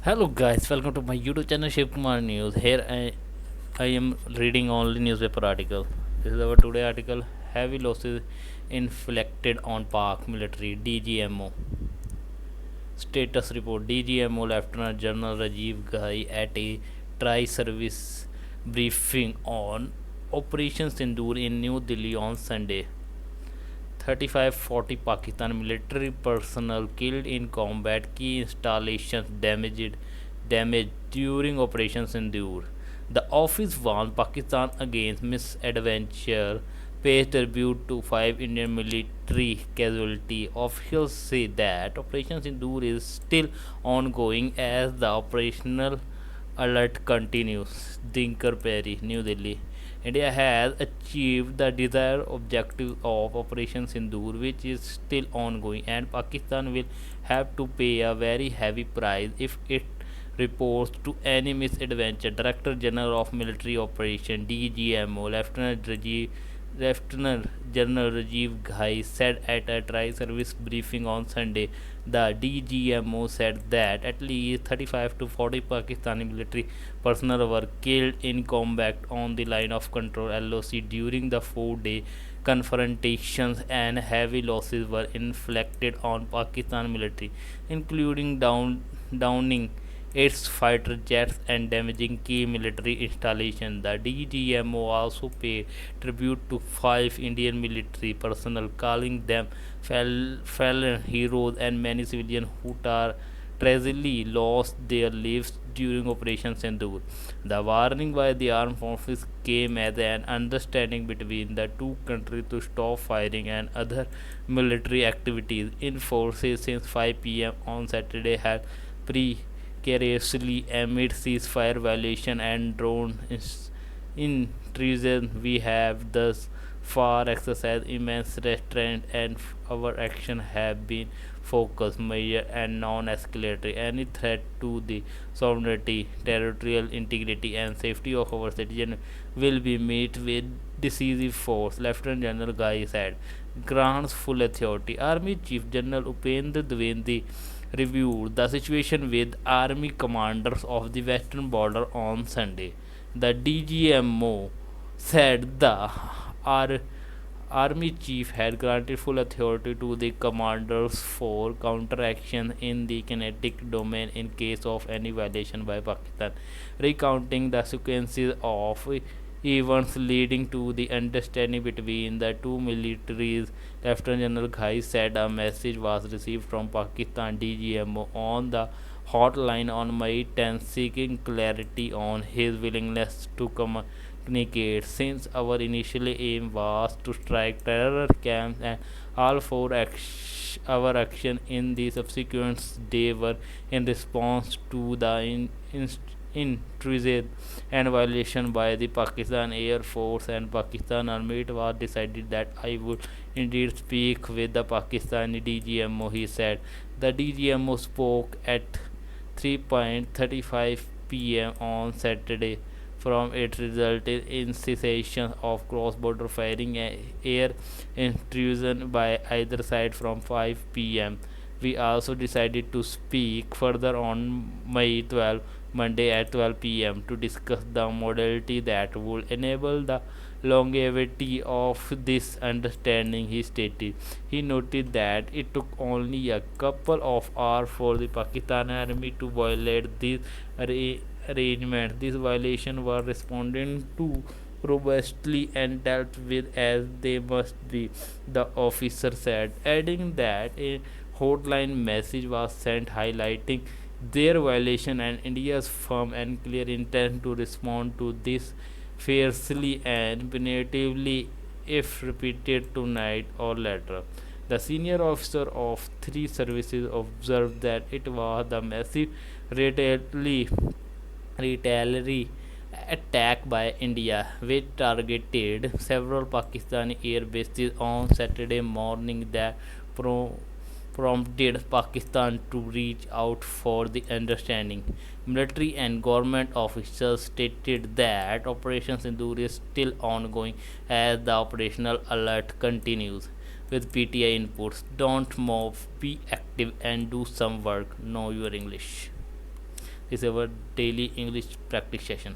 Hello guys, welcome to my YouTube channel Shiv Kumar News. I am reading only newspaper article. This is our today article. Heavy losses inflicted on Pak military DGMO. Status report: DGMO Lieutenant General Rajiv Ghai at a tri-service briefing on Operation Sindoor in New Delhi on Sunday. 35-40 Pakistan military personnel killed in combat, key installations damaged during Operation Sindoor. The office warned Pakistan against misadventure, pays tribute to five Indian military casualties. Officials say that Operation Sindoor is still ongoing as the operational alert continues. Dinker Perry, New Delhi. India has achieved the desired objective of Operation Sindoor, which is still ongoing, and Pakistan will have to pay a very heavy price if it reports to any misadventure. Director General of Military Operations (DGMO) Lieutenant General Rajiv Ghai said at a tri-service briefing on Sunday. The DGMO said that at least 35 to 40 Pakistani military personnel were killed in combat on the line of control (LOC) during the 4-day confrontations, and heavy losses were inflicted on Pakistan military, including downing its fighter jets and damaging key military installations. The DGMO also paid tribute to five Indian military personnel, calling them fallen heroes, and many civilians who tragically lost their lives during Operation Sindoor. The warning by the armed forces came as an understanding between the two countries to stop firing and other military activities in forces since 5 p.m. on Saturday had precariously amid ceasefire violation and drone intrusion. We have thus far exercised immense restraint, and our action have been focused, measured, and non-escalatory. Any threat to the sovereignty, territorial integrity, and safety of our citizens will be met with decisive force, Lieutenant General Ghai said. Grants full authority. Army Chief General Upendra Dwivedi reviewed the situation with army commanders of the western border on Sunday. The DGMO said the Ar- army chief had granted full authority to the commanders for counteraction in the kinetic domain in case of any violation by Pakistan, recounting the sequences of events leading to the understanding between the two militaries. Lieutenant General Ghai said a message was received from Pakistan DGMO on the hotline on May 10, seeking clarity on his willingness to communicate. Since our initial aim was to strike terror camps, and all four our action in the subsequent day were in response to the intrusive and violation by the Pakistan Air Force and Pakistan Army. It was decided that I would indeed speak with the Pakistani DGMO, he said. The DGMO spoke at 3:35 p.m. on Saturday. From it resulted in cessation of cross-border firing and air intrusion by either side from 5 p.m. We also decided to speak further on May 12, Monday at 12 p.m. to discuss the modality that would enable the longevity of this understanding, he stated. He noted that it took only a couple of hours for the Pakistan Army to violate these arrangements. These violations were responded to robustly and dealt with as they must be, the officer said, adding that a hotline message was sent highlighting their violation and India's firm and clear intent to respond to this fiercely and punitively if repeated tonight or later. The senior officer of three services observed that it was the massive retaliatory retaliatory attack by India, which targeted several Pakistani air bases on Saturday morning, that pro- prompted Pakistan to reach out for the understanding. Military and government officials stated that Operation Sindoor is still ongoing as the operational alert continues. With PTI inputs, don't move, be active, and do some work. Know your English. is our daily English practice session.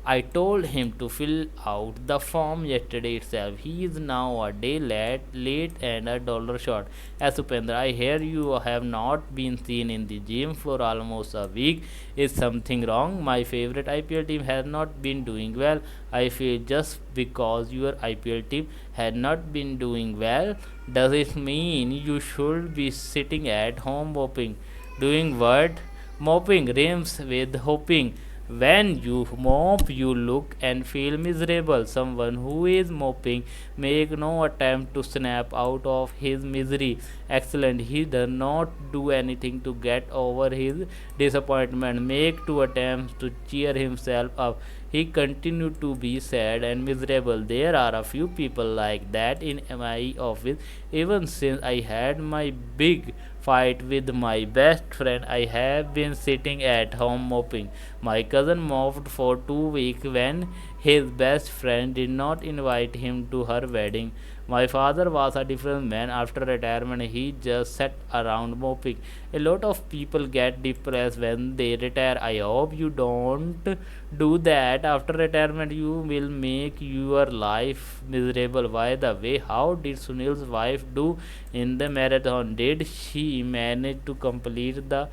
I told him to fill out the form yesterday itself. He is now a day late and a dollar short. As Upendra, I hear you have not been seen in the gym for almost a week. Is something wrong? My favorite IPL team has not been doing well. I feel just because your IPL team had not been doing well, does it mean you should be sitting at home mopping? Doing what? Mopping rims with hoping. When you mop, you look and feel miserable. Someone who is mopping make no attempt to snap out of his misery. Excellent. He does not do anything to get over his disappointment. Make two attempts to cheer himself up. He continued to be sad and miserable. There are a few people like that in my office. Even since I had my big fight with my best friend, I have been sitting at home mopping. My cousin moved for 2 weeks when his best friend did not invite him to her wedding. My father was a different man. After retirement, he just sat around mopping. A lot of people get depressed when they retire. I hope you don't do that. After retirement, you will make your life miserable. By the way, how did Sunil's wife do in the marathon? Did she manage to complete the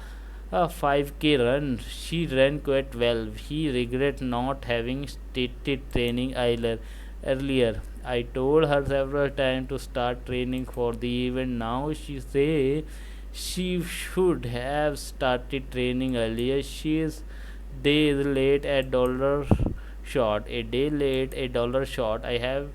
5K run? She ran quite well. He regrets not having started training earlier. I told her several times to start training for the event. Now she say she should have started training earlier. She is days late a dollar short. A day late a dollar short. I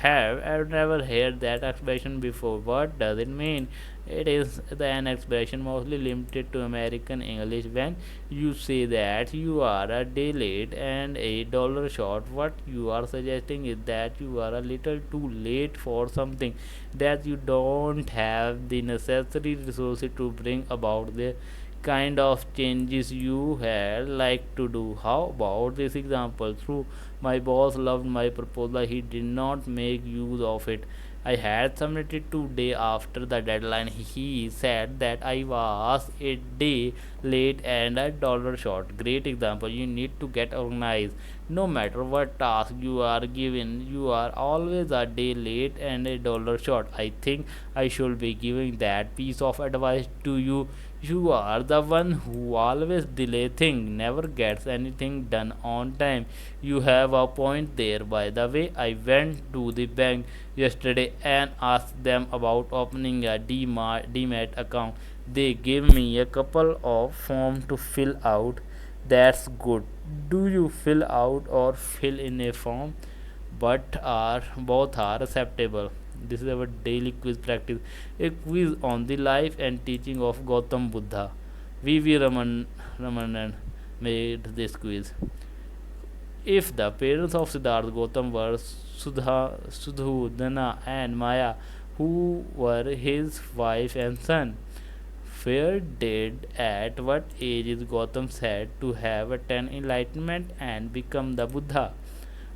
I've never heard that expression before. What does it mean? It is an expression mostly limited to American English. When you say that you are a day late and a dollar short, what you are suggesting is that you are a little too late for something, that you don't have the necessary resources to bring about the kind of changes you had like to do. How about this example? Through my boss loved my proposal, he did not make use of it. I had submitted 2 days after the deadline. He said that I was a day late and a dollar short. Great example. You need to get organized. No matter what task you are given, you are always a day late and a dollar short. I think I should be giving that piece of advice to you. You are the one who always delay things, never gets anything done on time. You have a point there. By the way, I went to the bank yesterday and asked them about opening a DMAT account. They gave me a couple of forms to fill out. That's good. Do you fill out or fill in a form? But are both are acceptable. This is our daily quiz practice. A quiz on the life and teaching of Gautam Buddha. Ramanan made this quiz. If the parents of Siddhartha Gautam were Sudhudana and Maya, who were his wife and son, where did at what age is Gautam said to have attained enlightenment and become the Buddha?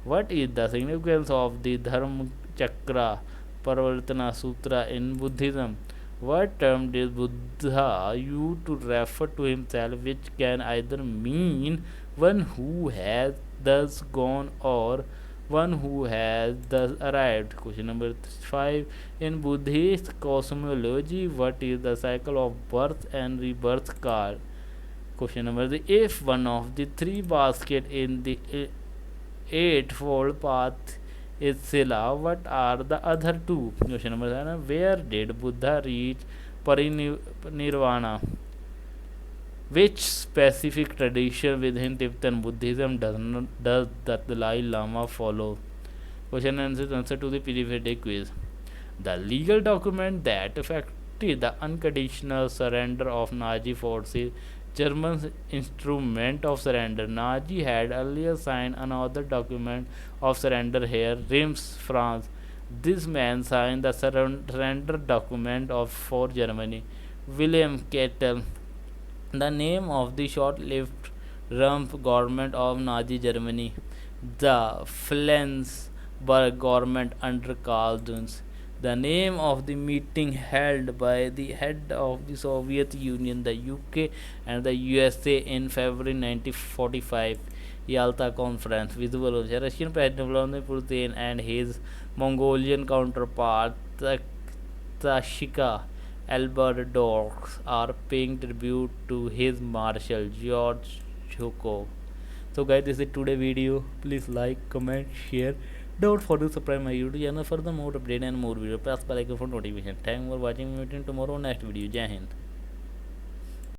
What is the significance of the Dharma Chakra Parivartana Sutra in Buddhism? What term did Buddha use to refer to himself, which can either mean one who has thus gone or one who has thus arrived? Question number 5. In Buddhist cosmology, what is the cycle of birth and rebirth called? Question number 3. If one of the three baskets in the eightfold path is Sila, what are the other two? Question number 7. Where did Buddha reach parinirvana? Which specific tradition within Tibetan Buddhism does the Dalai Lama follow? Question and answer to the previous quiz. The legal document that effected the unconditional surrender of Nazi forces, German's instrument of surrender. Nazi had earlier signed another document of surrender here, Reims, France. This man signed the surrender document for Germany. William Kettel, the name of the short-lived rump government of Nazi Germany, the Flensburg government under Karl Dönitz. The name of the meeting held by the head of the Soviet Union, the UK, and the USA in February 1945, Yalta Conference. Visible हो जाए Russian President Vladimir Putin and his Mongolian counterpart Tashika Alberdorf are paying tribute to his Marshal George Zhukov. So guys, this is today video. Please like, comment, share. Don't forget to subscribe my YouTube channel for the more update and more video. Press bell icon for notification. Thanks for watching. Meeting tomorrow next video. Jai Hind.